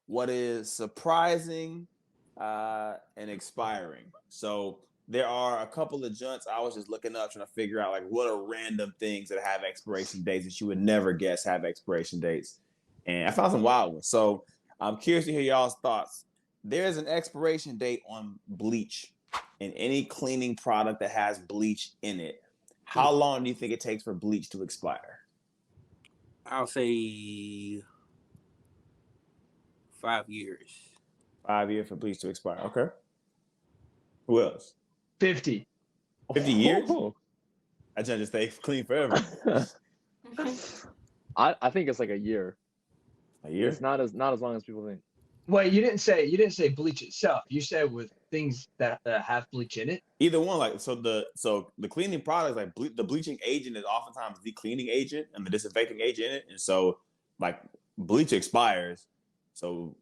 what is surprising and expiring. So there are a couple of junts I was just looking up trying to figure out like what are random things that have expiration dates that you would never guess have expiration dates. And I found some wild ones. So I'm curious to hear y'all's thoughts. There's an expiration date on bleach in any cleaning product that has bleach in it. How long do you think it takes for bleach to expire? I'll say 5 years. 5 years for bleach to expire. Okay. Who else? 50. 50 years? I just stay clean forever. I think it's like a year. A year? It's not as long as people think. Wait, you didn't say bleach itself. You said with things that have bleach in it. Either one, like so the cleaning products, like the bleaching agent is oftentimes the cleaning agent and the disinfecting agent in it, and so like bleach expires, so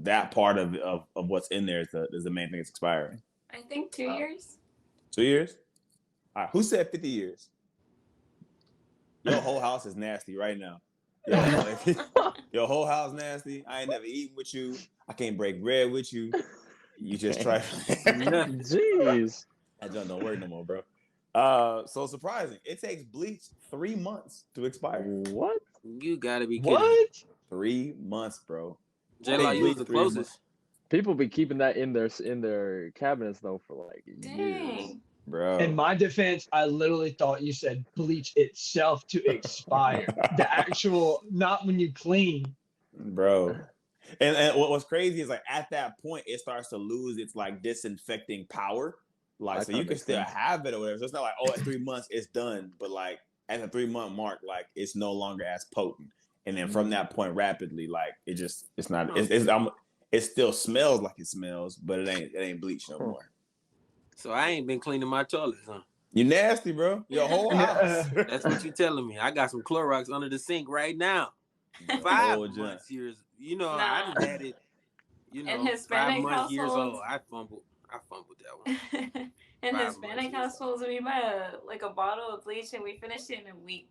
that part of what's in there is the main thing that's expiring. I think 2 years. 2 years? All right, who said 50 years? Your whole house is nasty right now. Your whole house nasty. I ain't never eaten with you. I can't break bread with you. You just try. Jeez. That junk don't work no more, bro. So surprising. It takes bleach 3 months to expire. What? You gotta be kidding. What? 3 months, bro. J-Lo, you was the closest. People be keeping that in their cabinets though for like years. Dang. Bro. In my defense, I literally thought you said bleach itself to expire. The actual, not when you clean. Bro. And what's crazy is like at that point it starts to lose its like disinfecting power. Like so you can still have it or whatever. So it's not like, oh, at 3 months it's done, but like at the 3 month mark, like it's no longer as potent. And then from that point rapidly, like it still smells like it smells, but it ain't bleach no more. So I ain't been cleaning my toilets, huh? You nasty, bro. Your whole house. That's what you telling me. I got some Clorox under the sink right now. 5 months, years. You know, I done had it. You know, in Hispanic 5 months, years old. households, I fumbled that one. in 5 Hispanic months, households, we buy a bottle of bleach and we finish it in a week.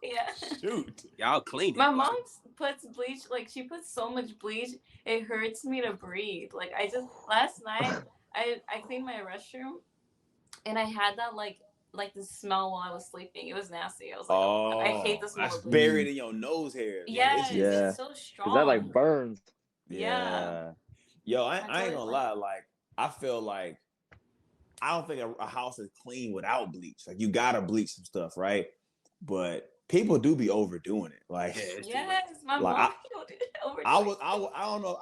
Yeah. Shoot. Y'all clean it. My mom puts bleach, like she puts so much bleach, it hurts me to breathe. Like last night, I cleaned my restroom and I had that like the smell while I was sleeping. It was nasty. I was like, I hate the smell that's of bleach. buried in your nose hair. Yeah, Yeah. it's so strong. That like burns. Yeah. Yo, I ain't gonna lie. Like, I feel like I don't think a house is clean without bleach. Like, you gotta bleach some stuff, right? But people do be overdoing it. Like, yes, my like, mom overdoing I don't know.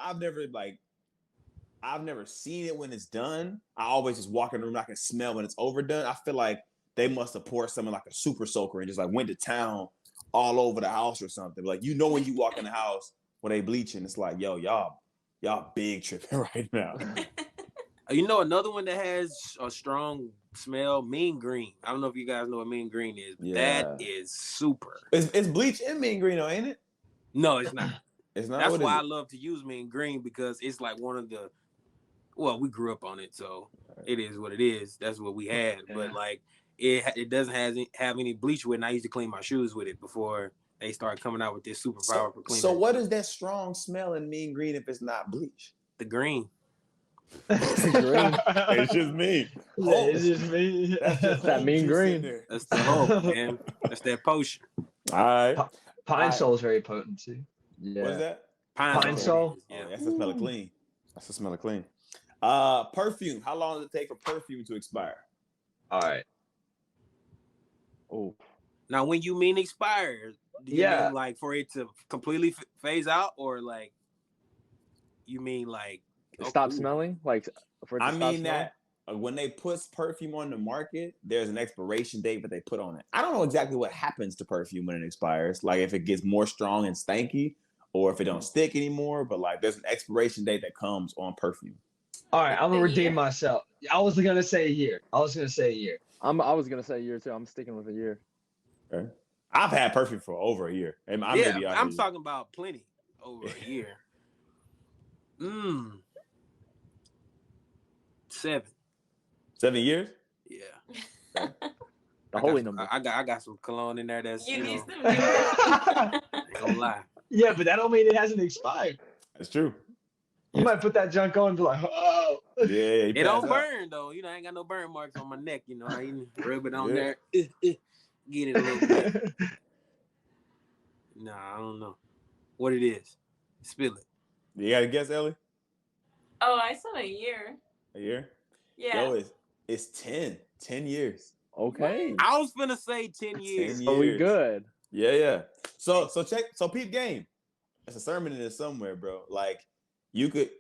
I've never seen it when it's done. I always just walk in the room. I can smell when it's overdone. I feel like they must have poured something like a super soaker and just like went to town all over the house or something. Like, you know, when you walk in the house when they bleaching, it's like, yo, y'all big tripping right now. You know, another one that has a strong smell, mean green. I don't know if you guys know what mean green is, but that is super. It's bleach and mean green, though, ain't it? No, it's not. It's not. That's why I love to use mean green, because it's like one of the. Well, we grew up on it, so it is what it is. That's what we had. Yeah. But like, it doesn't have any bleach with it. And I used to clean my shoes with it before they started coming out with this super powerful cleaner. So what is that strong smell in mean green if it's not bleach? The green. It's just me. It's just me. That's that mean green. That's the hope, man. That's that potion. All right. Pine Sol is very potent too. Yeah. What is that? Pine Sol. Yeah, that's the smell of clean. That's the smell of clean. Perfume. How long does it take for perfume to expire? All right. Oh. Now, when you mean expire, do you mean like for it to completely phase out, or like you mean like stop smelling? Like for it to stop smelling? That when they put perfume on the market, there's an expiration date that they put on it. I don't know exactly what happens to perfume when it expires. Like if it gets more strong and stanky, or if it don't stick anymore. But like there's an expiration date that comes on perfume. All right, I'm gonna redeem myself. I was gonna say a year. I was gonna say a year. I was gonna say a year too. I'm sticking with a year. Okay. I've had perfume for over a year. I'm talking about plenty over a year. 7. 7 years? Yeah. The holy number. I got some cologne in there that's you need some. Don't lie. Yeah, but that don't mean it hasn't expired. That's true. You might put that junk on and be like, oh. Yeah, It don't burn though. You know, I ain't got no burn marks on my neck. You know, I ain't rub it on there. Get it a little bit. Nah, I don't know what it is. Spill it. You got to guess, Ellie? Oh, I said a year. A year? Yeah. Yo, it's 10 years. Okay. I was finna say 10 years. 10 Are we years. good? Yeah. So peep game. There's a sermon in there somewhere, bro. Like you could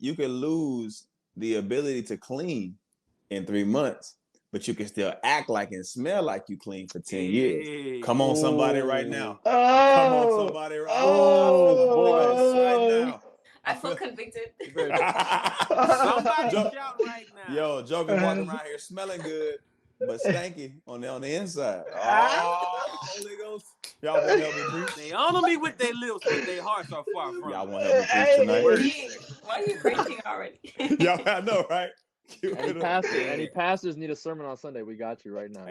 lose the ability to clean in 3 months, but you can still act like and smell like you clean for 10 years. Come on, somebody right now. Come on, somebody right now. Right now. I feel convicted. Somebody shout right now. Yo, Joker's walking around here smelling good, but stanky on the inside. Oh, Holy Ghost. Y'all want to help me preach? They honor me with their lips, but their hearts are far from. Y'all want to help me preach tonight? Why are you preaching already? Y'all, I know, right? Any pastors need a sermon on Sunday? We got you right now.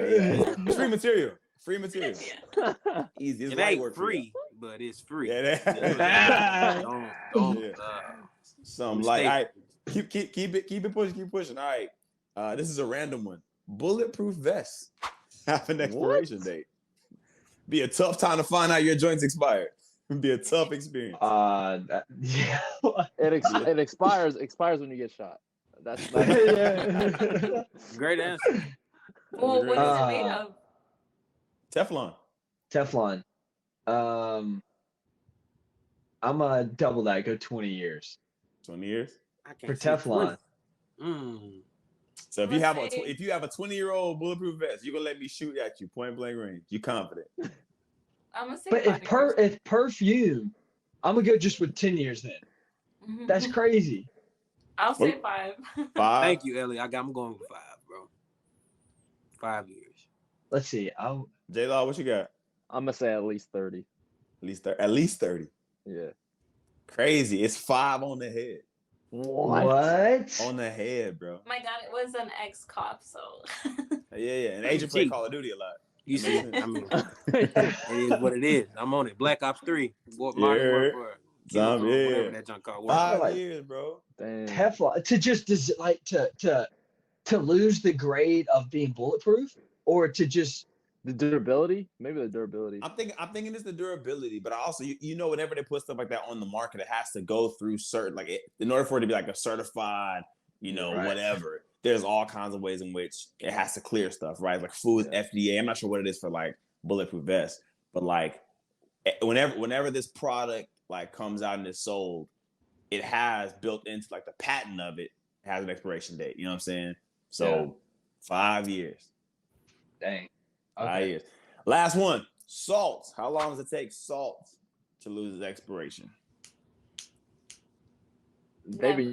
Free material. Yeah. Easy. It's It light ain't work free, but it's free. Yeah, Don't Something like, all right, keep it pushing. All right, this is a random one. Bulletproof vests have an expiration date. Be a tough time to find out your joints expired. Be a tough experience. Yeah. It expires when you get shot. That's Great answer. Well, what is it made of? Teflon. I'm gonna double that. Go 20 years 20 years. for Teflon. So if you have a 20-year-old bulletproof vest, you're gonna let me shoot at you point blank range. You confident? I'm gonna say. But if perfume, I'm gonna go just with 10 years then. That's crazy. I'll say 5. 5. Thank you, Ellie. I'm going with 5, bro. 5 years. Let's see. J-Law, what you got? I'm gonna say at least 30. At least 30. Yeah. Crazy. It's 5 on the head. What? On the head, bro. My dad was an ex-cop, so. Yeah. And Agent played Call of Duty a lot. You see, I mean, it is what it is. I'm on it. Black Ops 3. Whatever that junk called. 5 years, bro. Damn. Teflon to just to lose the grade of being bulletproof, or to just the durability. Maybe the durability. I'm thinking it's the durability, but also you know whenever they put stuff like that on the market, it has to go through certain in order for it to be like a certified, whatever. There's all kinds of ways in which it has to clear stuff, right? Like food, FDA. I'm not sure what it is for like bulletproof vests, but like whenever this product like comes out and is sold, it has built into like the patent of it has an expiration date. You know what I'm saying? So 5 years. Dang. Okay. 5 years. Last one. Salt. How long does it take salt to lose its expiration? They've been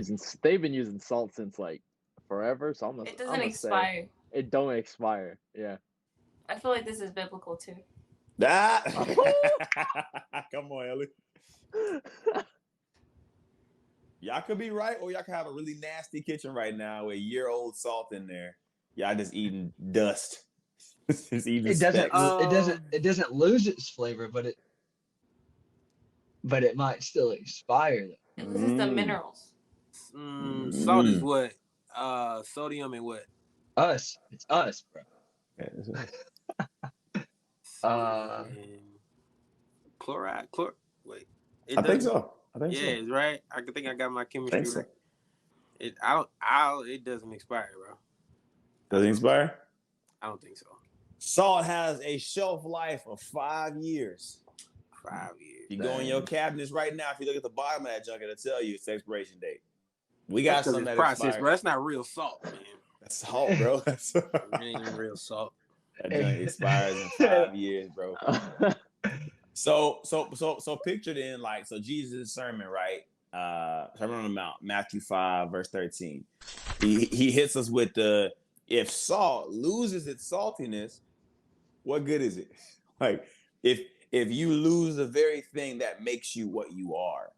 using salt since like forever, so it doesn't expire. It don't expire. Yeah. I feel like this is biblical too. Come on, Ellie. Y'all could be right, or y'all could have a really nasty kitchen right now with year-old salt in there. Y'all just eating dust. It doesn't lose its flavor, but it might still expire. It loses the minerals. Salt is what? Sodium and what? Us. It's us, bro. Chloride. Wait. I think so. It's right. I think I got my chemistry right. It doesn't expire, bro. Doesn't expire? I don't think so. Salt has a shelf life of 5 years. 5 years. You go in your cabinets right now. If you look at the bottom of that junk, it'll tell you its expiration date. We got some that process, bro. That's not real salt, man. That's salt, bro. It ain't real salt. That junk expires in 5 years, bro. So picture then, like, so Jesus' sermon, right? Sermon on the Mount, Matthew 5, verse 13. He hits us with if salt loses its saltiness, what good is it? Like, if you lose the very thing that makes you what you are,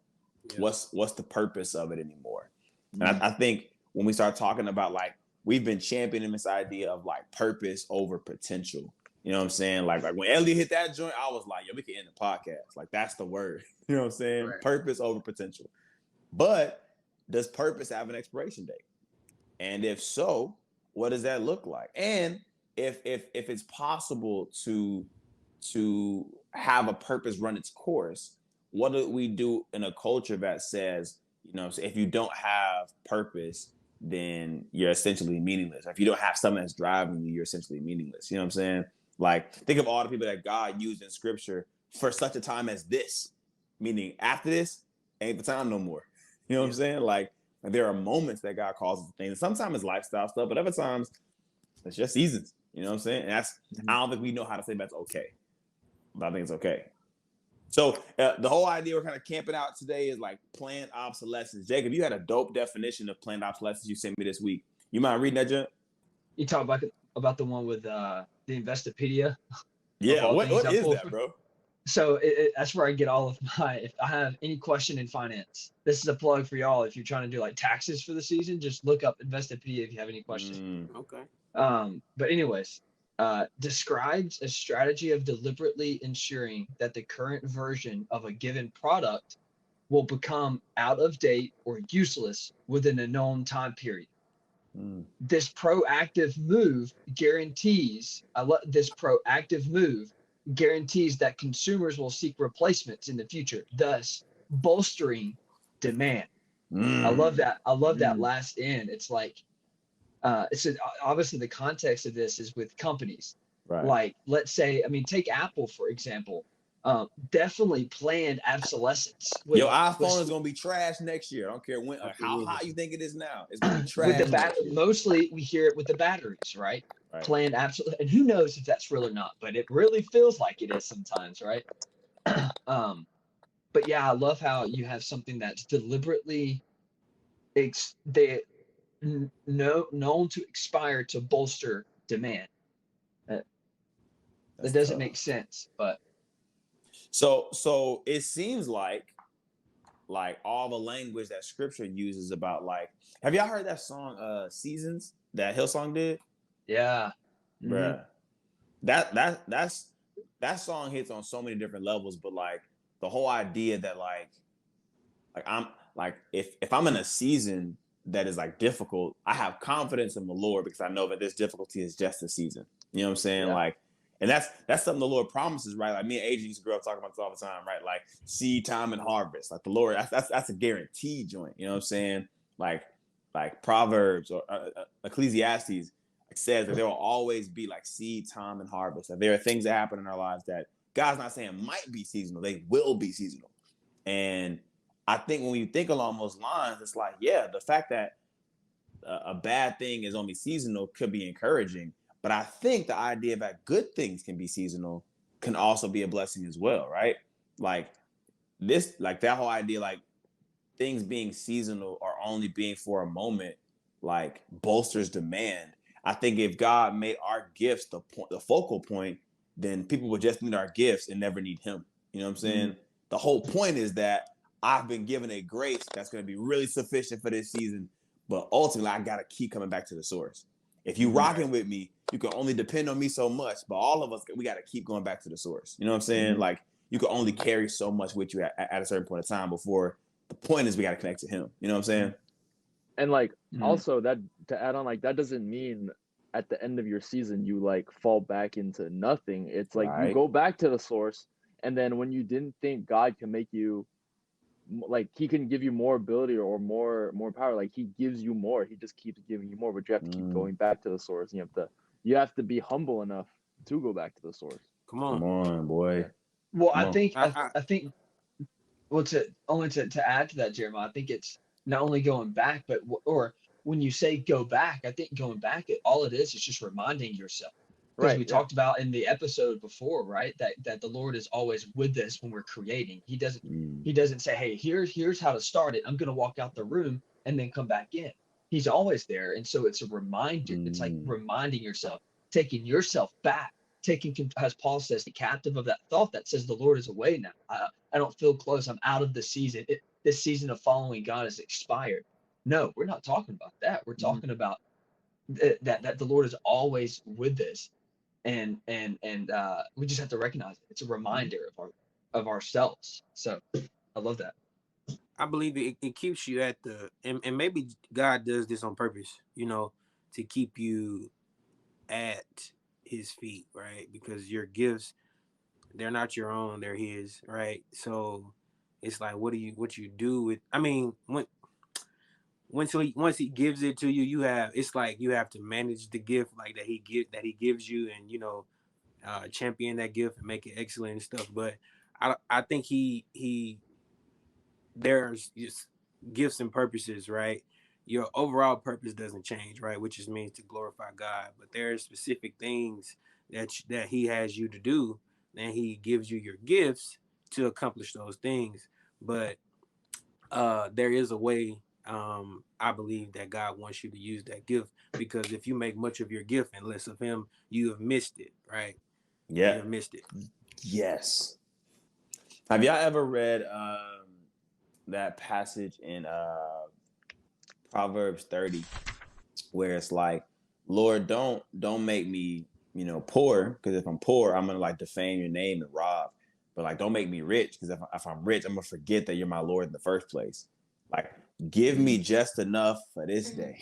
what's the purpose of it anymore? And I think when we start talking about, like, we've been championing this idea of like purpose over potential. You know what I'm saying? Like when Elliot hit that joint, I was like, yo, we can end the podcast. Like that's the word. You know what I'm saying? Right. Purpose over potential. But does purpose have an expiration date? And if so, what does that look like? And if it's possible to have a purpose run its course, what do we do in a culture that says, you know, if you don't have purpose, then you're essentially meaningless. If you don't have something that's driving you, you're essentially meaningless. You know what I'm saying? Like, think of all the people that God used in scripture for such a time as this, meaning after this ain't the time no more. You know what I'm saying? Like, there are moments that God calls us things. Sometimes it's lifestyle stuff, but other times it's just seasons. You know what I'm saying? And that's, I don't think we know how to say that's okay, but I think it's okay. So the whole idea we're kind of camping out today is like planned obsolescence. Jacob, you had a dope definition of planned obsolescence you sent me this week. You mind reading that, Jen? You talk about the one with the Investopedia. Yeah, what is that, bro? So that's where I get all of my, if I have any question in finance, this is a plug for y'all. If you're trying to do like taxes for the season, just look up Investopedia if you have any questions. Okay. But anyways, describes a strategy of deliberately ensuring that the current version of a given product will become out of date or useless within a known time period. This proactive move guarantees that consumers will seek replacements in the future, thus bolstering demand. I love that. I love that last end. It's like, obviously the context of this is with companies. Right. Like, let's say, I mean, take Apple, for example. Definitely planned obsolescence. Your iPhone is gonna be trash next year. I don't care when, how hot you think it is now. It's gonna be trash. Mostly we hear it with the batteries, right? Planned absolutely, and who knows if that's real or not, but it really feels like it is sometimes, right? But yeah, I love how you have something that's deliberately known to expire to bolster demand. That doesn't make sense, but so it seems like all the language that scripture uses about, like, have y'all heard that song Seasons that Hillsong did? Yeah. Bruh. That song hits on so many different levels, but like the whole idea that like I'm like, if I'm in a season that is like difficult, I have confidence in the Lord because I know that this difficulty is just a season. You know what I'm saying? Yeah. Like, and that's something the Lord promises, right? Like me and Adrian used to grow up talking about this all the time, right? Like seed time and harvest. Like the Lord, that's a guaranteed joint. You know what I'm saying? Like Proverbs or Ecclesiastes says that there will always be like seed time and harvest. That there are things that happen in our lives that God's not saying might be seasonal; they will be seasonal. And I think when you think along those lines, it's like, yeah, the fact that a bad thing is only seasonal could be encouraging. But I think the idea that good things can be seasonal can also be a blessing as well, right? Like this, like that whole idea, like things being seasonal or only being for a moment, like bolsters demand. I think if God made our gifts the focal point, then people would just need our gifts and never need Him. You know what I'm saying? The whole point is that I've been given a grace that's going to be really sufficient for this season, but ultimately I got to keep coming back to the source. If you rocking with me, you can only depend on me so much, but all of us, we got to keep going back to the source. You know what I'm saying? Like you can only carry so much with you at a certain point of time before the point is we got to connect to Him. You know what I'm saying? And like also that, to add on, like that doesn't mean at the end of your season you like fall back into nothing. It's like you go back to the source, and then when you didn't think God can make you, like He can give you more ability or more power, like He gives you more. He just keeps giving you more, but you have to keep going back to the source. And you have to be humble enough to go back to the source. Come on, boy. Well, I think well, to add to that, Jeremiah, I think it's not only going back, but or when you say go back, I think going back, all it is just reminding yourself. Because we talked about in the episode before, right? That the Lord is always with us when we're creating. He doesn't say, hey, here's how to start it. I'm gonna walk out the room and then come back in. He's always there. And so it's a reminder. It's like reminding yourself, taking yourself back, as Paul says, the captive of that thought that says the Lord is away now. I don't feel close. I'm out of the season. This season of following God has expired. No, we're not talking about that. We're talking about that the Lord is always with us. and we just have to recognize it. It's a reminder of ourselves. So I love that. I believe it keeps you at and maybe God does this on purpose, to keep you at his feet, right? Because your gifts, they're not your own, they're his, right? So it's like what you do with, I mean, once he gives it to you, it's like you have to manage the gift like that he gives you, and champion that gift and make it excellent and stuff. But I think there's just gifts and purposes, right? Your overall purpose doesn't change, right? Which just means to glorify God. But there are specific things that he has you to do, and he gives you your gifts to accomplish those things. But there is a way, I believe, that God wants you to use that gift, because if you make much of your gift and less of him, you have missed it, right? Yeah. You have missed it. Yes. Have y'all ever read that passage in Proverbs 30 where it's like, Lord, don't make me, poor, because if I'm poor, I'm gonna like defame your name and rob. But like, don't make me rich, because if I'm rich, I'm gonna forget that you're my Lord in the first place. Like, give me just enough for this day,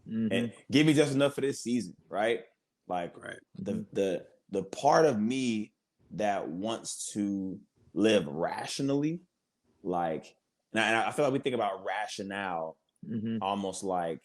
and give me just enough for this season, right? Like, right. The part of me that wants to live rationally, like, and I feel like we think about rationale almost like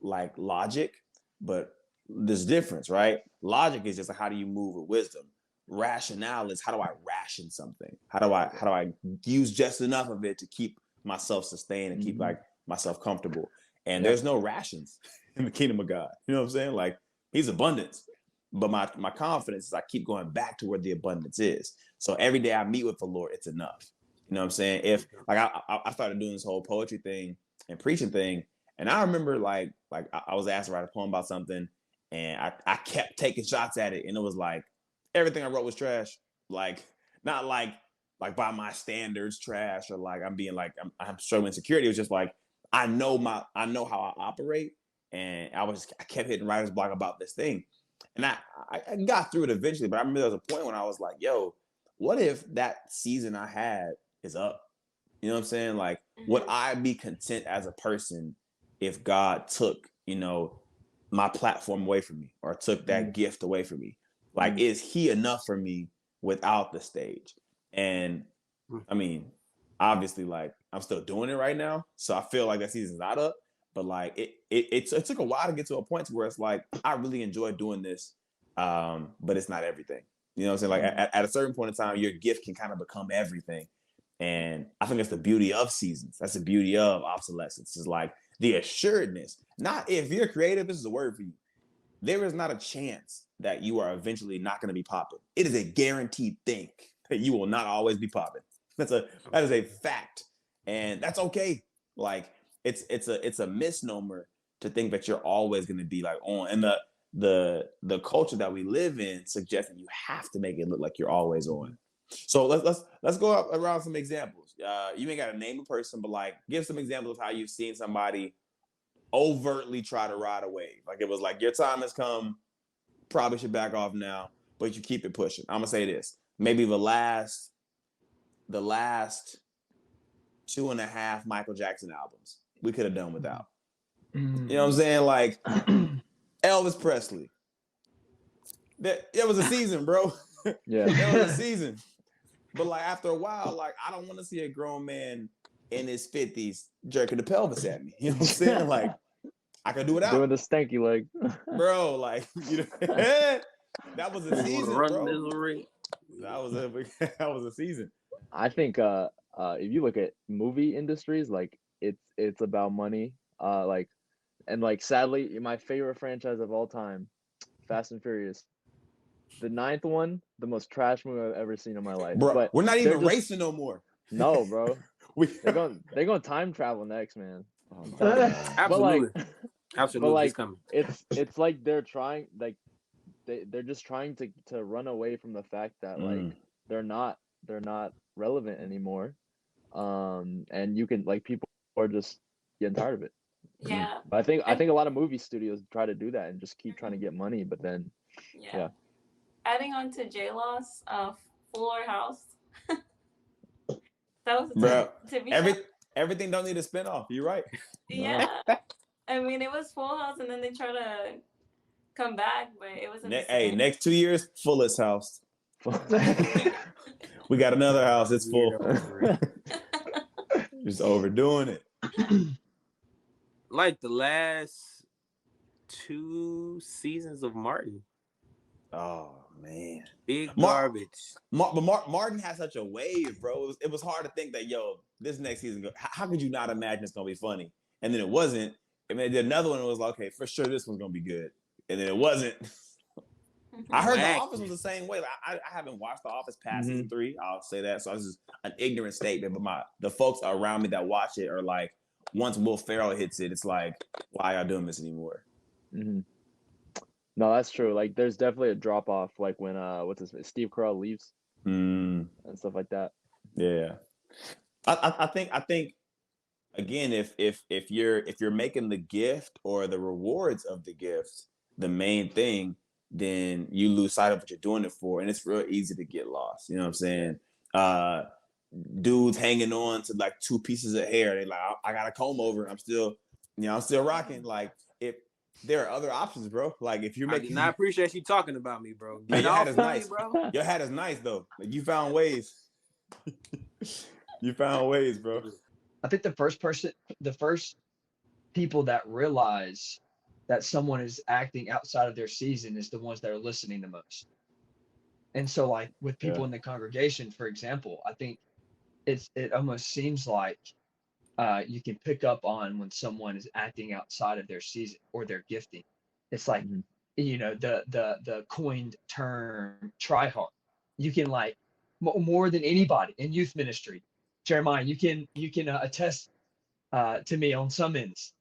logic, but there's difference, right? Logic is just like, how do you move with wisdom? Rationale is, how do I ration something? How do I use just enough of it to keep myself sustained and keep like myself comfortable? And there's no rations in the kingdom of God. You know what I'm saying? Like, he's abundance. But my confidence is I keep going back to where the abundance is. So every day I meet with the Lord, it's enough. You know what I'm saying? If like I started doing this whole poetry thing and preaching thing, and I remember like I was asked to write a poem about something, and I kept taking shots at it, and it was like everything I wrote was trash. Like, not like by my standards trash, or like I'm being like I'm struggling insecurity. It was just like I know how I operate, and I kept hitting writer's block about this thing. And I got through it eventually, but I remember there was a point when I was like, yo, what if that season I had is up? You know what I'm saying? Like, would I be content as a person if God took, my platform away from me, or took that gift away from me? Like, is he enough for me without the stage? And I mean, obviously, like, I'm still doing it right now, so I feel like that season's not up. But like, it took a while to get to a point where it's like, I really enjoy doing this, but it's not everything. You know what I'm saying? Like, at a certain point in time, your gift can kind of become everything. And I think that's the beauty of seasons. That's the beauty of obsolescence. Is like the assuredness. Not, if you're creative, this is a word for you. There is not a chance that you are eventually not going to be popping. It is a guaranteed thing that you will not always be popping. That is a fact, and that's okay. Like, it's a misnomer to think that you're always going to be like on. And the culture that we live in suggests that you have to make it look like you're always on. So let's go up around some examples. You ain't got to name a person, but like, give some examples of how you've seen somebody overtly try to ride a wave. Like, it was like, your time has come, probably should back off now, but you keep it pushing. I'm gonna say this: maybe the last 2.5 Michael Jackson albums we could have done without. You know what I'm saying? Like, Elvis Presley. That was a season, bro. Yeah, that was a season. But like, after a while, like, I don't want to see a grown man in his 50s jerking the pelvis at me. You know what I'm saying? Like, I could do it out. Doing the stanky leg. Bro, like, that was a season, bro. That was a season. I think if you look at movie industries, like, it's about money. Like, and like, sadly, my favorite franchise of all time, Fast and Furious. The 9th one, the most trash movie I've ever seen in my life. Bro, but we're not even racing no more. No, bro. They're going time travel next, man. Absolutely. Absolutely. But like, it's like they're trying, like, they're just trying to run away from the fact that like they're not relevant anymore. And you can, like, people are just getting tired of it. Yeah. But I think a lot of movie studios try to do that and just keep trying to get money, but then Yeah. Adding on to J-Law's Fuller House. That was bro. TV show. Everything don't need a spinoff. You're right. Yeah. I mean, it was Full House, and then they try to come back, but it wasn't the same. Hey, next 2 years, Fullest House. We got another house. It's full. Just overdoing it. Like the last 2 seasons of Martin. Oh man, big garbage. But Martin had such a wave, bro. It was hard to think that this next season. How could you not imagine it's gonna be funny? And then it wasn't. And then another one was like, okay, for sure this one's gonna be good. And then it wasn't. I heard The Office was the same way. Like, I haven't watched The Office past season 3. I'll say that. So it's just an ignorant statement. But the folks around me that watch it are like, once Will Ferrell hits it, it's like, why y'all doing this anymore? Mm-hmm. No, that's true. Like, there's definitely a drop off. Like when Steve Carell leaves and stuff like that. Yeah, I think again, if you're making the gift or the rewards of the gift the main thing, then you lose sight of what you're doing it for, and it's real easy to get lost. You know what I'm saying? Dudes hanging on to like 2 pieces of hair. They like, I got a comb over. I'm still rocking. Like, if there are other options, bro. Like, if you're making, I did not appreciate you talking about me, bro. Your hat is nice, bro. Your hat is nice though. Like, you found ways. You found ways, bro. I think the first people that realize that someone is acting outside of their season is the ones that are listening the most. And so, like, with people in the congregation, for example, I think it almost seems like you can pick up on when someone is acting outside of their season or their gifting. It's like, the coined term try hard. You can, like, more than anybody in youth ministry, Jeremiah, you can attest to me on some ends.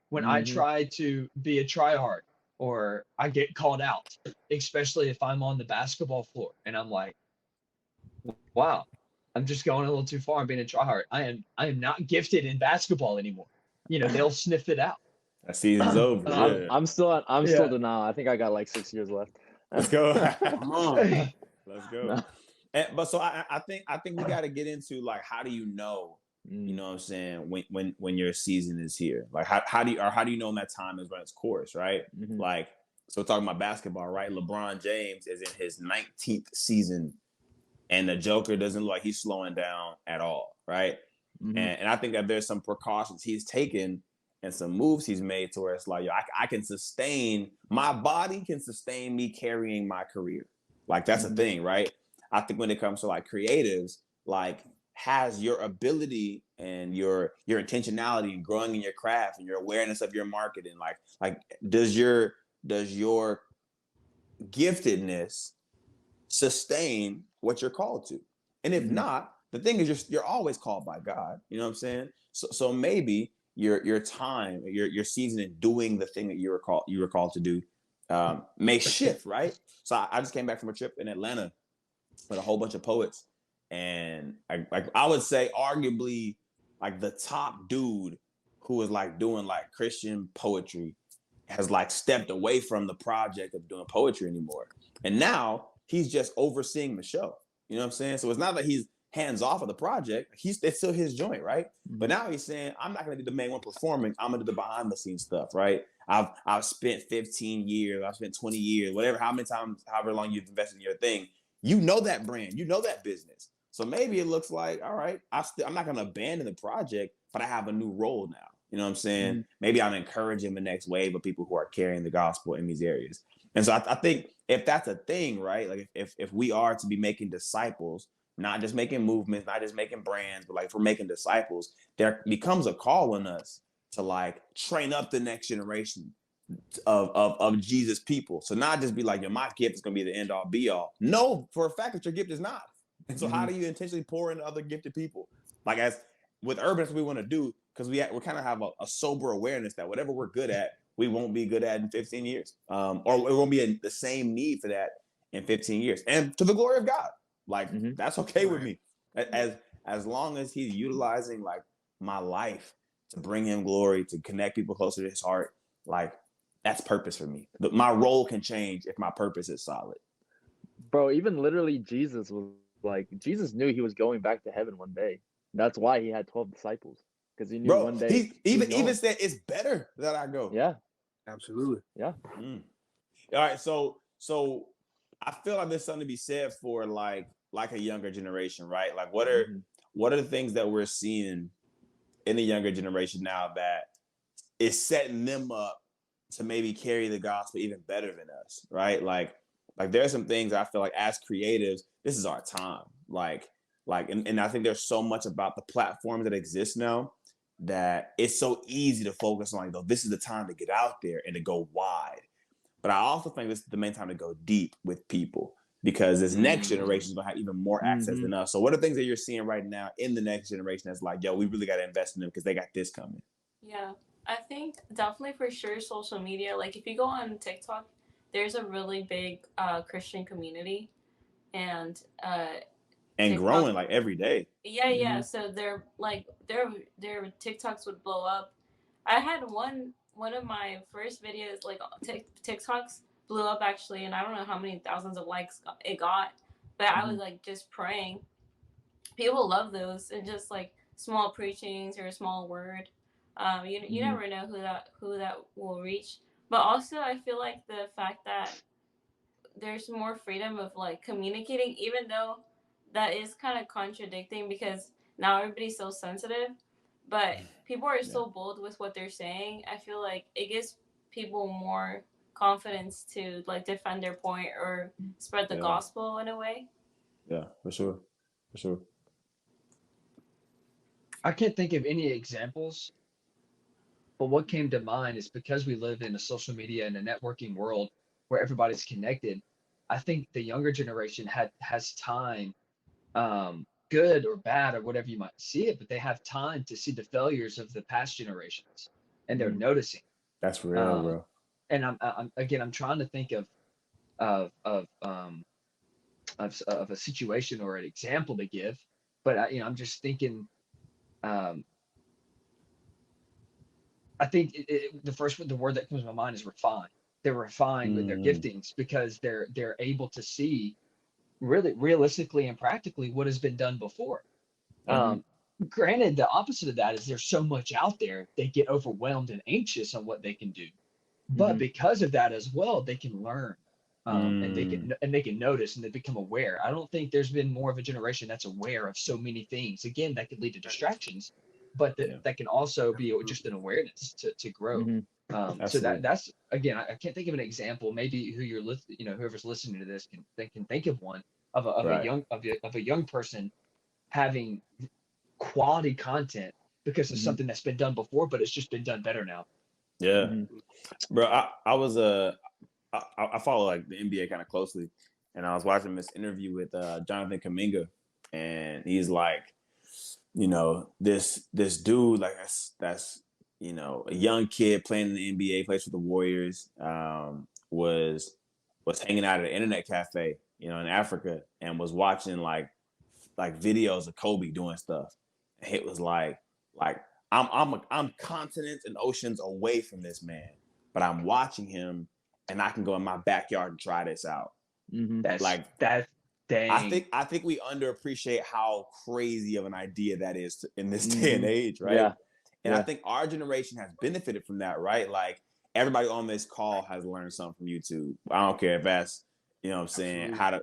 When I try to be a tryhard or I get called out, especially if I'm on the basketball floor and I'm like, wow, I'm just going a little too far and being a tryhard. I am not gifted in basketball anymore. They'll sniff it out. That season's over. I'm still denial. I think I got like 6 years left. Let's go. Come on. Let's go. But so I think we got to get into, like, how do you know? You know what I'm saying? When your season is here, like, how do you know when that time has run its course, right? Like, so talking about basketball, right? LeBron James is in his 19th season, and the Joker doesn't look like he's slowing down at all, right? And I think that there's some precautions he's taken and some moves he's made to where it's like, I can sustain, my body can sustain me carrying my career. Like, that's a thing, right? I think when it comes to, like, creatives, like, has your ability and your intentionality and growing in your craft and your awareness of your marketing, like does your giftedness sustain what you're called to? And if not, the thing is you're always called by God. You know what I'm saying? So maybe your time, your season in doing the thing that you were called to do may shift, right? So I just came back from a trip in Atlanta with a whole bunch of poets. And I would say arguably, like, the top dude who is, like, doing, like, Christian poetry has, like, stepped away from the project of doing poetry anymore. And now he's just overseeing the show. You know what I'm saying? So it's not that he's hands off of the project. It's still his joint, right? But now he's saying, I'm not going to be the main one performing. I'm going to do the behind the scenes stuff, right? I've spent 15 years. I've spent 20 years, however long you've invested in your thing. You know that brand. You know that business. So maybe it looks like, all right, I'm not going to abandon the project, but I have a new role now. You know what I'm saying? Maybe I'm encouraging the next wave of people who are carrying the gospel in these areas. And so I think if that's a thing, right? Like, if we are to be making disciples, not just making movements, not just making brands, but, like, if we're making disciples, there becomes a call on us to, like, train up the next generation of Jesus people. So not just be like, my gift is going to be the end all be all. No, for a fact that your gift is not. And so how do you intentionally pour into other gifted people? Like, as with Urban, we want to do, because we kind of have a sober awareness that whatever we're good at, we won't be good at in 15 years. Or it won't be the same need for that in 15 years. And to the glory of God. Like, that's okay with me. As long as he's utilizing, like, my life to bring him glory, to connect people closer to his heart, like, That's purpose for me. My role can change if my purpose is solid. Bro, even literally Jesus was like, Jesus knew he was going back to heaven one day. That's why he had 12 disciples, because he knew one day. He even said it's better that I go. Yeah, absolutely. Yeah. All right, so I feel like there's something to be said for like a younger generation, right? Like what are the things that we're seeing in the younger generation now that is setting them up to maybe carry the gospel even better than us, right? Like there are some things I feel like as creatives, this is our time. And I think there's so much about the platforms that exist now that it's so easy to focus on, like, this is the time to get out there and to go wide. But I also think this is the main time to go deep with people, because this next generation is going to have even more access than us. So what are things that you're seeing right now in the next generation that's like, yo, we really got to invest in them because they got this coming? Yeah, I think definitely for sure social media. Like if you go on TikTok, there's a really big Christian community, and TikTok, growing like every day. Yeah. So their TikToks would blow up. I had one of my first videos, like TikToks, blew up actually, and I don't know how many thousands of likes it got, but I was like just praying. People love those, and just like small preachings or a small word. You never know who that will reach. But also, I feel like the fact that there's more freedom of like communicating, even though that is kind of contradicting because now everybody's so sensitive, but people are so bold with what they're saying. I feel like it gives people more confidence to like defend their point or spread the gospel in a way. Yeah, for sure. I can't think of any examples, but what came to mind is because we live in a social media and a networking world where everybody's connected, I think the younger generation has time, good or bad or whatever you might see it, but they have time to see the failures of the past generations, and they're noticing. That's real, bro. And I'm trying to think of a situation or an example to give, but I'm just thinking. I think the word that comes to my mind is refine. They're refined with their giftings because they're able to see really realistically and practically what has been done before. Granted, the opposite of that is there's so much out there, they get overwhelmed and anxious on what they can do. But because of that as well, they can learn, and they can notice, and they become aware. I don't think there's been more of a generation that's aware of so many things. Again, that could lead to distractions, but that can also be just an awareness to grow. So that's again, I can't think of an example. Maybe whoever's listening to this can think of one of a young person having quality content because of something that's been done before, but it's just been done better now. Bro, I follow like the NBA kind of closely, and I was watching this interview with Jonathan Kuminga, and he's like, this dude, like that's a young kid playing in the NBA, plays for the Warriors, was hanging out at an internet cafe, in Africa, and was watching like videos of Kobe doing stuff. And it was like I'm continents and oceans away from this man, but I'm watching him, and I can go in my backyard and try this out. That's dang. I think we underappreciate how crazy of an idea that is in this day and age, right? Yeah. And I think our generation has benefited from that, right? Like everybody on this call has learned something from YouTube. I don't care if that's, what I'm saying, how to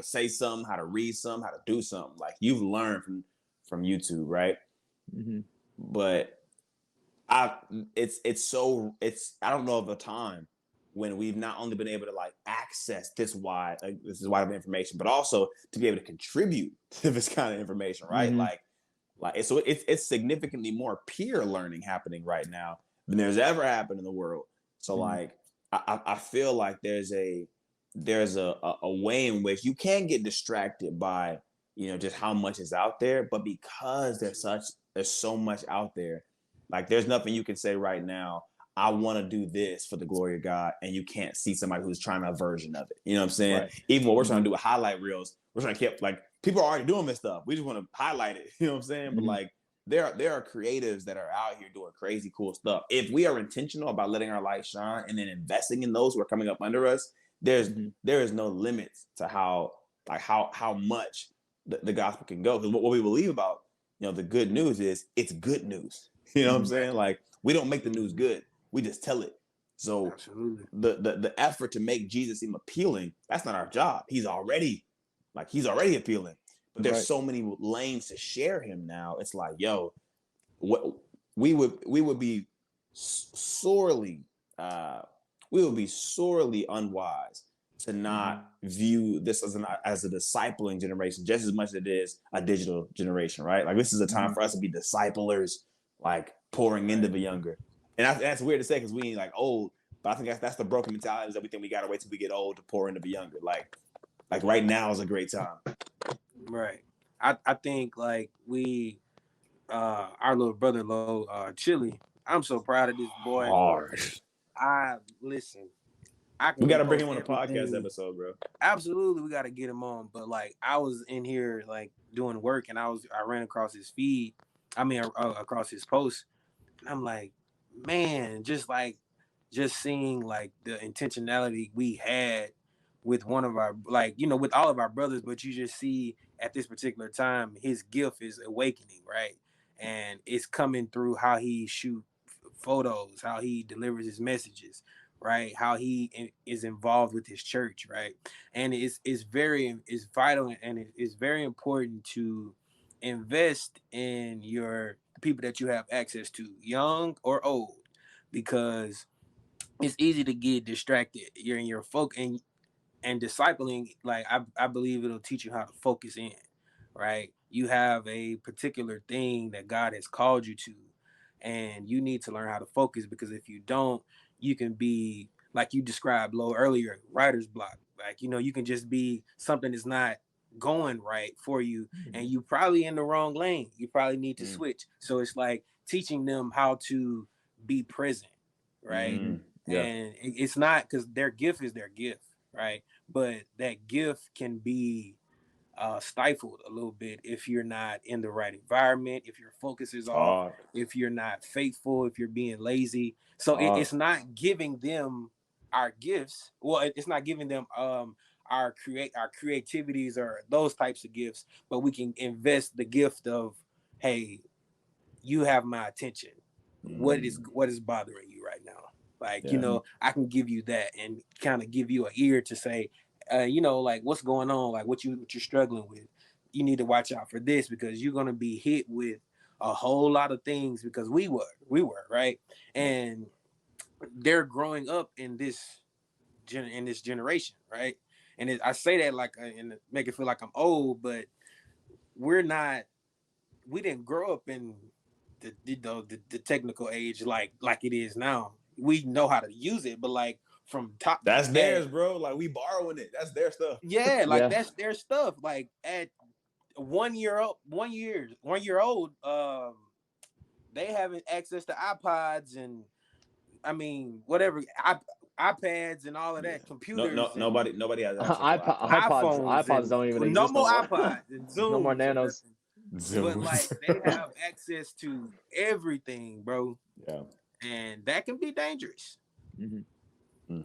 say something, how to read something, how to do something. Like you've learned from YouTube, right? But I don't know of a time when we've not only been able to like access this wide of information, but also to be able to contribute to this kind of information, right? So it's significantly more peer learning happening right now than there's ever happened in the world. So like I feel like there's a way in which you can get distracted by just how much is out there, but because there's so much out there, like there's nothing you can say right now, I want to do this for the glory of God, and you can't see somebody who's trying a version of it. You know what I'm saying? Right. Even what we're trying to do with highlight reels, we're trying to keep like people are already doing this stuff. We just want to highlight it. You know what I'm saying? But like there are creatives that are out here doing crazy cool stuff. If we are intentional about letting our light shine and then investing in those who are coming up under us, there is no limits to how much the gospel can go. Because what we believe about, the good news is it's good news. You know what I'm saying? Like, we don't make the news good, we just tell it. So Absolutely. the effort to make Jesus seem appealing, that's not our job. He's already appealing. But there's so many lanes to share him now. It's like, yo, what we would be sorely unwise to not view this as a discipling generation just as much as it is a digital generation, right? Like, this is a time for us to be disciplers, like pouring into the younger. And that's weird to say because we ain't like old, but I think that's the broken mentality, is that we think we gotta wait till we get old to pour into the younger. Like right now is a great time. Right. I think like we our little brother Chili, I'm so proud of this boy. Hard. We gotta bring him on a podcast episode, bro. Absolutely, we gotta get him on. But like, I was in here like doing work, and I ran across his feed. Across his post, and I'm like, man, just seeing like the intentionality we had with one of our, like, with all of our brothers, but you just see at this particular time his gift is awakening, right? And it's coming through how he shoot photos, how he delivers his messages, right? How he is involved with his church, right? And it's vital, and it's very important to invest in your people that you have access to, young or old, because it's easy to get distracted. You're in your and discipling, like, I believe it'll teach you how to focus in, right? You have a particular thing that God has called you to, and you need to learn how to focus, because if you don't, you can be, like you described low earlier, writer's block. Like, you can just be something that's not going right for you, and you probably in the wrong lane. You probably need to switch. So it's like teaching them how to be present, right? Yeah. And it's not, because their gift is their gift, right? But that gift can be stifled a little bit if you're not in the right environment, if your focus is off, if you're not faithful, if you're being lazy. So it's not giving them our gifts. Well, it's not giving them our creativities or those types of gifts, but we can invest the gift of, hey, you have my attention. What is bothering you right now? Like, I can give you that and kind of give you an ear to say, like, what's going on? Like, what you're struggling with. You need to watch out for this, because you're going to be hit with a whole lot of things, because we were, right? And they're growing up in this generation, right? And I say that like, and make it feel like I'm old, but we didn't grow up in the technical age like it is now. We know how to use it, but like from top, that's theirs, bro. Like, we borrowing it. That's their stuff. Yeah, like that's their stuff. Like, at 1 year old, they having access to iPods and, I mean, whatever, iPads and all of that, computers. Nobody has access to iPods don't even exist. No more iPods and Zooms. No more Nanos. But like, they have access to everything, bro. Yeah. And that can be dangerous.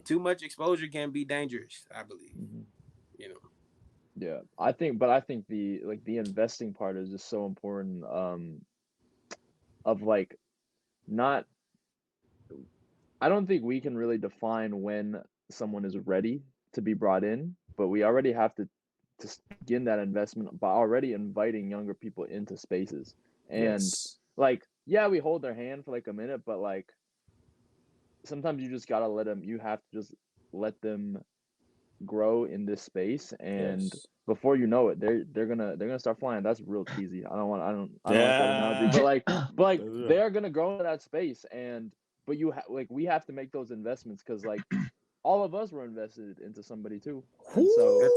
Too much exposure can be dangerous, I believe. Yeah, I think the investing part is just so important. Of like, not, I don't think we can really define when someone is ready to be brought in, but we already have to begin that investment by already inviting younger people into spaces. And like, yeah, we hold their hand for like a minute, but like, sometimes you just gotta you have to just let them grow in this space, and before you know it, they're gonna start flying. That's real cheesy. I don't want to say analogy, but like they're gonna grow in that space, but we have to make those investments, because like all of us were invested into somebody too. And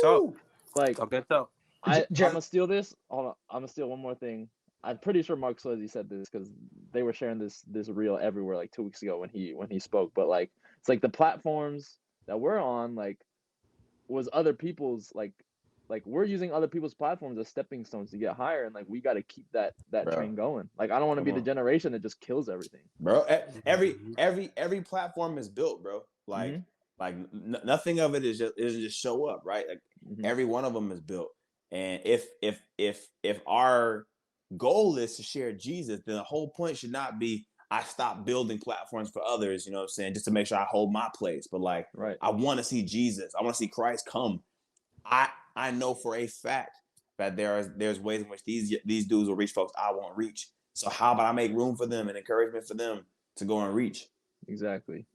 so like, I'm gonna steal this. Hold on, I'm gonna steal one more thing. I'm pretty sure Mark Swayze said this, because they were sharing this reel everywhere like 2 weeks ago when he spoke. But like, it's like the platforms that we're on, like, was other people's like like we're using other people's platforms as stepping stones to get higher, and like we got to keep that train going. Like I don't want to be the generation that just kills everything, bro. Every platform is built, bro. Like nothing of it is just show up, right? Like every one of them is built. And if our goal is to share Jesus, then the whole point should not be I stop building platforms for others, you know what I'm saying, just to make sure I hold my place. But like, I want to see Jesus. I want to see Christ come. I know for a fact that there's ways in which these dudes will reach folks I won't reach. So how about I make room for them and encouragement for them to go and reach? Exactly.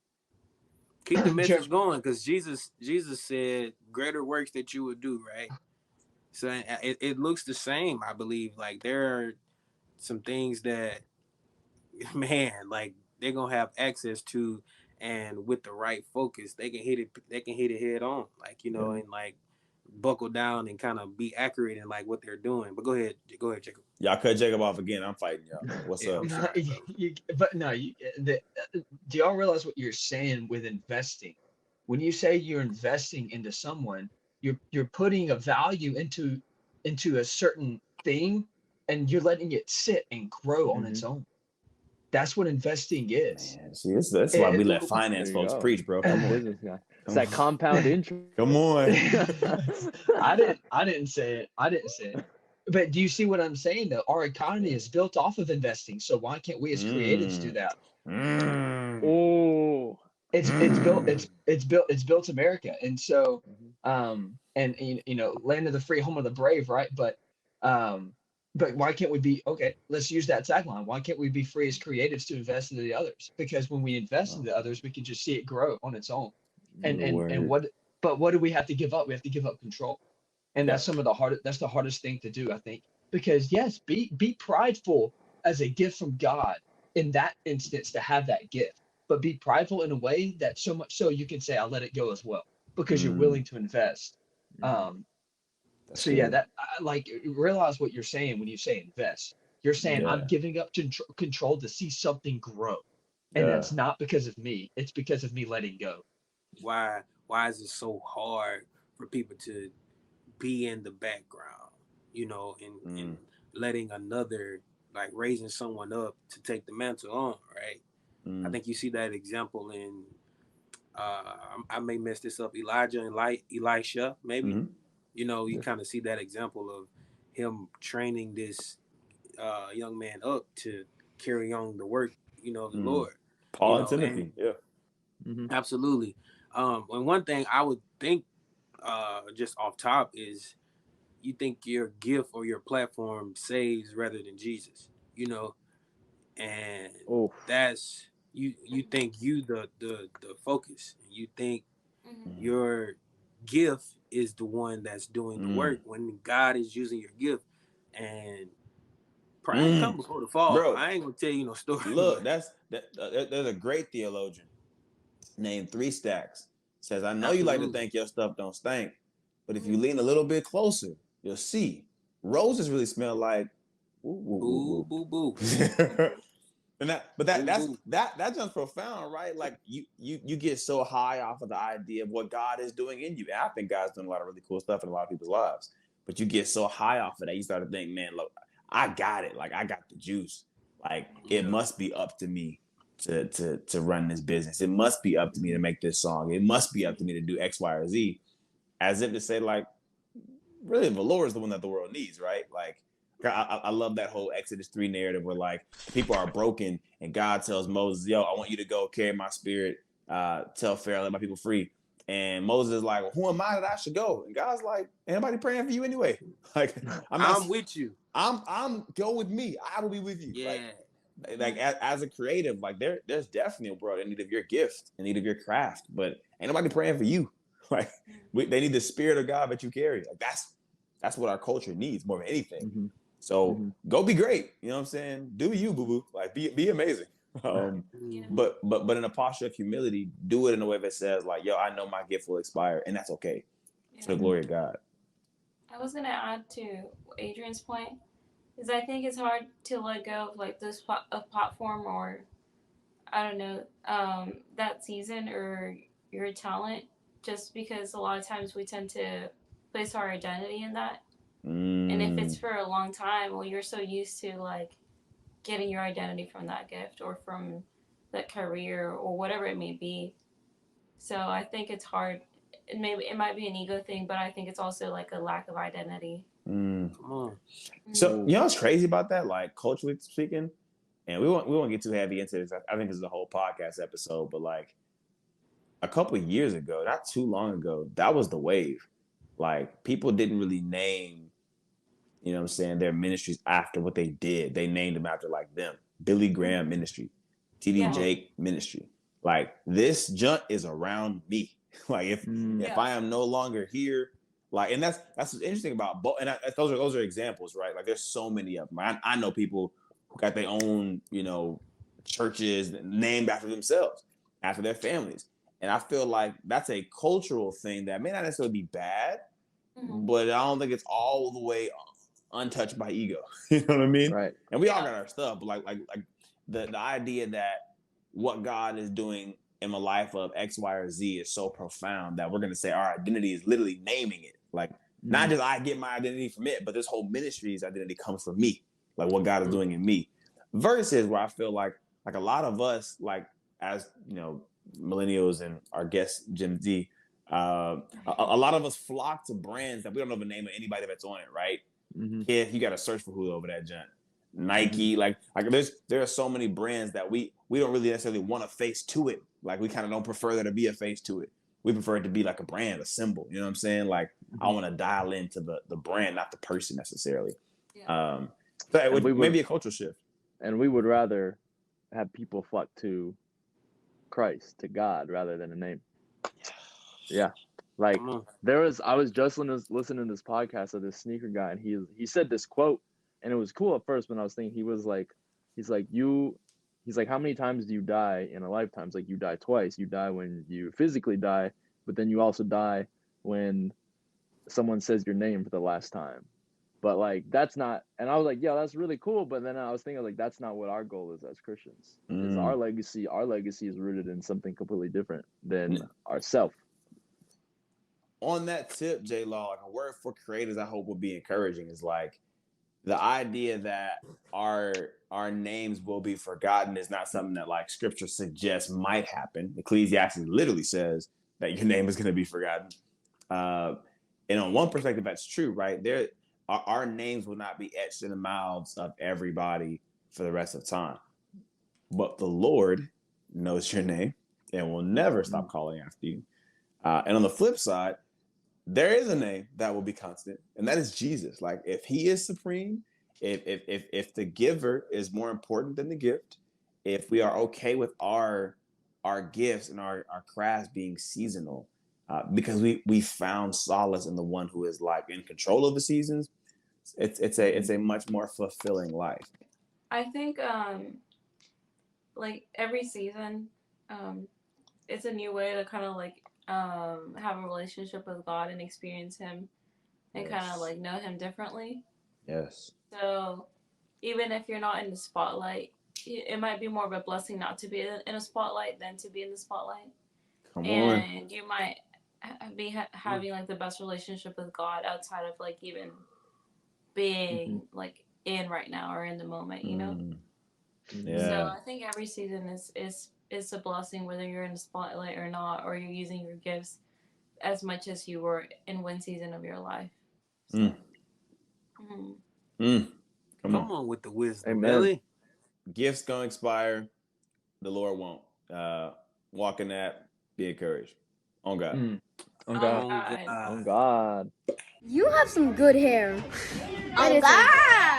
Keep the message going, because Jesus said greater works that you would do, right? So it looks the same, I believe. Like there are some things that, man, like they're gonna have access to, and with the right focus, they can hit it head on, like, you know, and like buckle down and kind of be accurate in like what they're doing. But go ahead, Jacob. Y'all cut Jacob off again. I'm fighting y'all. What's up? I'm sorry, do y'all realize what you're saying with investing? When you say you're investing into someone, you're putting a value into a certain thing, and you're letting it sit and grow on its own. That's what investing is. Man, see, that's why we let finance folks preach, bro. Come on. Business guy. It's that compound interest. Come on. I didn't say it. But do you see what I'm saying though? Our economy is built off of investing. So why can't we as creatives do that? Oh, it's built America. And so and you know, land of the free, home of the brave, right? But why can't we be, okay, let's use that tagline. Why can't we be free as creatives to invest into the others? Because when we invest into others, we can just see it grow on its own. And what do we have to give up? We have to give up control. And that's that's the hardest thing to do, I think. Because yes, be prideful as a gift from God in that instance to have that gift. But be prideful in a way that so much so you can say, I'll let it go as well, because you're willing to invest. So yeah, that like realize what you're saying when you say invest. You're saying I'm giving up control to see something grow, and that's not because of me. It's because of me letting go. Why is it so hard for people to be in the background, you know, and letting another, like raising someone up to take the mantle on, right? I think you see that example in I may mess this up, Elijah and Elisha, maybe. You know, you kind of see that example of him training this young man up to carry on the work, you know, of the Lord. Paul and Timothy, absolutely. And one thing I would think, just off top, is you think your gift or your platform saves rather than Jesus, you know, and that's you think you the focus. You think your gift is the one that's doing the work, when God is using your gift. And pride come before the fall. Bro, I ain't gonna tell you no story. Look, there's a great theologian named Three Stacks. Says, I know you like to think your stuff don't stink, but if you lean a little bit closer, you'll see roses really smell like boo boo boo. And that just profound, right? Like you get so high off of the idea of what God is doing in you. And I think God's doing a lot of really cool stuff in a lot of people's lives. But you get so high off of that, you start to think, man, look, I got it. Like I got the juice. Like it must be up to me to run this business. It must be up to me to make this song. It must be up to me to do X, Y, or Z. As if to say, like, really, the Lord is the one that the world needs, right? Like, I love that whole Exodus 3 narrative where like people are broken and God tells Moses, yo, I want you to go carry my spirit, tell Pharaoh, let my people free. And Moses is like, well, who am I that I should go? And God's like, anybody praying for you anyway? Like, I'm with you. I'm go with me. I will be with you. Yeah. Like as a creative, like there's definitely a world in need of your gift, in need of your craft, but ain't nobody praying for you. Like they need the spirit of God that you carry. Like that's what our culture needs more than anything. So go be great. You know what I'm saying? Do you, boo-boo. Like be amazing. But in a posture of humility, do it in a way that says like, yo, I know my gift will expire, and that's okay. For the glory of God. I was gonna add to Adrian's point, is I think it's hard to let go of like this platform, or I don't know, that season or your talent, just because a lot of times we tend to place our identity in that. And if it's for a long time, well, you're so used to like getting your identity from that gift or from that career or whatever it may be. So I think it's hard. It might be an ego thing, but I think it's also like a lack of identity. Come on. So you know what's crazy about that? Like culturally speaking, and we won't get too heavy into this. I think this is a whole podcast episode, but like a couple of years ago, not too long ago, that was the wave. Like people didn't really name, you know what I'm saying, their ministries after what they did. They named them after like them. Billy Graham ministry, TD Jake ministry. Like this junk is around me. Like if I am no longer here, like, and that's what's interesting about both. And those are examples, right? Like there's so many of them. I know people who got their own, you know, churches named after themselves, after their families. And I feel like that's a cultural thing that may not necessarily be bad, but I don't think it's all the way untouched by ego. You know what I mean? Right. And we all got our stuff, but like the idea that what God is doing in the life of X, Y, or Z is so profound that we're going to say our identity is literally naming it. Like not just I get my identity from it, but this whole ministry's identity comes from me, like what God is doing in me. Versus where I feel like a lot of us, like as you know, millennials and our guest Gen Z, a lot of us flock to brands that we don't know the name of anybody that's on it, right? Yeah, you got to search for who over that junk. Nike, like there are so many brands that we don't really necessarily want a face to it. Like we kind of don't prefer there to be a face to it. We prefer it to be like a brand, a symbol. You know what I'm saying? Like I want to dial into the brand, not the person necessarily. So it would maybe a cultural shift. And we would rather have people flock to Christ, to God, rather than a name. Yeah. Like I was just listening to this podcast of this sneaker guy, and he said this quote, and it was cool at first when I was thinking, he's like, how many times do you die in a lifetime? It's like you die twice. You die when you physically die, but then you also die when someone says your name for the last time. But like that's not, and I was like, yeah, that's really cool. But then I was thinking like that's not what our goal is as Christians. Is our legacy is rooted in something completely different than ourself. On that tip, J Law, like a word for creators I hope will be encouraging is like the idea that our names will be forgotten is not something that like scripture suggests might happen. Ecclesiastes literally says that your name is going to be forgotten. And on one perspective, that's true, right? Our names will not be etched in the mouths of everybody for the rest of time. But the Lord knows your name and will never stop calling after you. And on the flip side, there is a name that will be constant, and that is Jesus. Like if he is supreme, if the giver is more important than the gift, if we are okay with our gifts and our crafts being seasonal, because we found solace in the one who is like in control of the seasons, it's a much more fulfilling life. I think like every season, it's a new way to kind of like have a relationship with God and experience him and kind of like know him differently. Yes. So even if you're not in the spotlight, it might be more of a blessing not to be in a spotlight than to be in the spotlight. Come on. And you might be having like the best relationship with God outside of like even being like in right now or in the moment, you know? Yeah. So I think every season is a blessing, whether you're in the spotlight or not, or you're using your gifts as much as you were in one season of your life. So, Come on with the wisdom, Amen. Billy. Gifts gonna expire. The Lord won't. Walk in that. Be encouraged. On God. On God. God. On God. You have some good hair. Oh God!